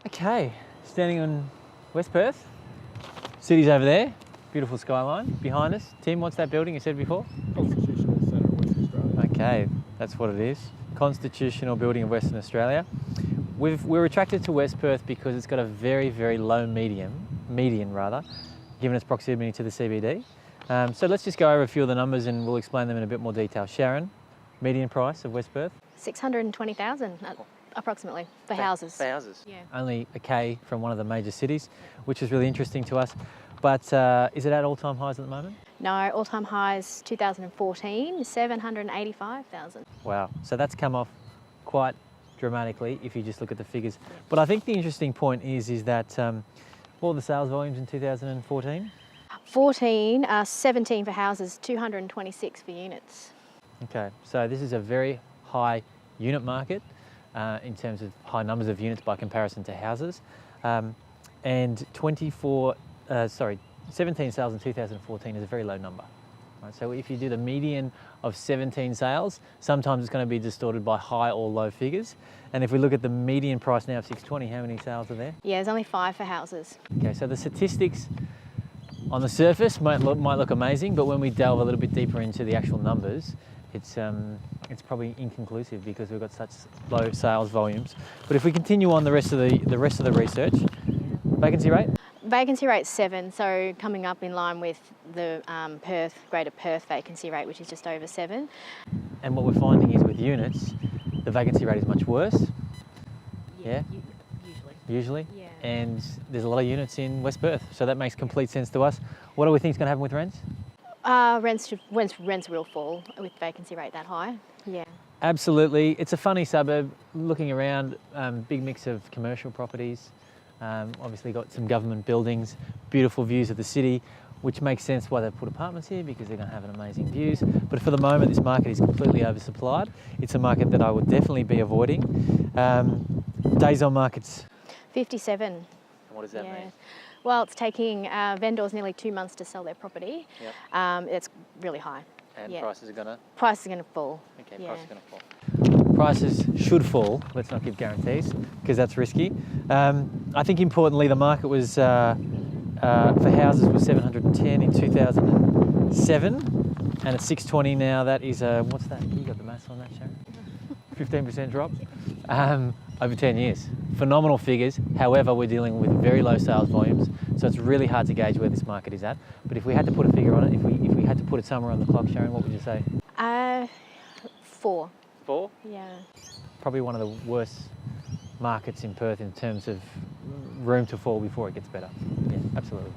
Okay, standing on West Perth. City's over there, beautiful skyline behind us. Tim, what's that building you said before? Constitutional Centre of Western Australia. Okay, that's what it is. Constitutional Building of Western Australia. We're attracted to West Perth because it's got a very, very low median, given its proximity to the CBD. So let's just go over a few of the numbers and we'll explain them in a bit more detail. Sharon, median price of West Perth? 620,000 approximately for houses. For houses? Yeah. Only a K from one of the major cities, which is really interesting to us. But is it at all-time highs at the moment? No, all-time highs 2014, 785,000. Wow, so that's come off quite dramatically if you just look at the figures. But I think the interesting point is that what were the sales volumes in 2014? 17 for houses, 226 for units. Okay, so this is a very high unit market in terms of high numbers of units by comparison to houses. And 17 sales in 2014 is a very low number. Right? So if you do the median of 17 sales, sometimes it's going to be distorted by high or low figures. And if we look at the median price now of 620, how many sales are there? Yeah, there's only 5 for houses. Okay, so the statistics on the surface might look amazing, but when we delve a little bit deeper into the actual numbers, it's probably inconclusive because we've got such low sales volumes. But if we continue on the rest of the research, vacancy rate? Vacancy rate 7, so coming up in line with the Greater Perth vacancy rate, which is just over 7. And what we're finding is with units, the vacancy rate is much worse. Yeah? Usually? Yeah. And there's a lot of units in West Perth, so that makes complete sense to us. What do we think is going to happen with rents? Rents will fall with vacancy rate that high. Yeah. Absolutely. It's a funny suburb. Looking around, big mix of commercial properties. Obviously got some government buildings, beautiful views of the city, which makes sense why they've put apartments here because they're going to have an amazing views. But for the moment, this market is completely oversupplied. It's a market that I would definitely be avoiding. Days on markets? 57. And what does that mean? Well, it's taking vendors nearly 2 months to sell their property. Yep. It's really high. And yeah. prices are going to? Prices are going to fall. Okay, yeah. prices are going to fall. Prices should fall. Let's not give guarantees because that's risky. I think importantly, the market was for houses was 710 in 2007, and at 620 now. That is what's that? You got the maths on that, Sharon? 15% drop over 10 years. Phenomenal figures. However, we're dealing with very low sales volumes, so it's really hard to gauge where this market is at. But if we had to put a figure on it, if we had to put it somewhere on the clock, Sharon, what would you say? 4. 4? Yeah. Probably one of the worst markets in Perth in terms of room to fall before it gets better. Yeah, absolutely.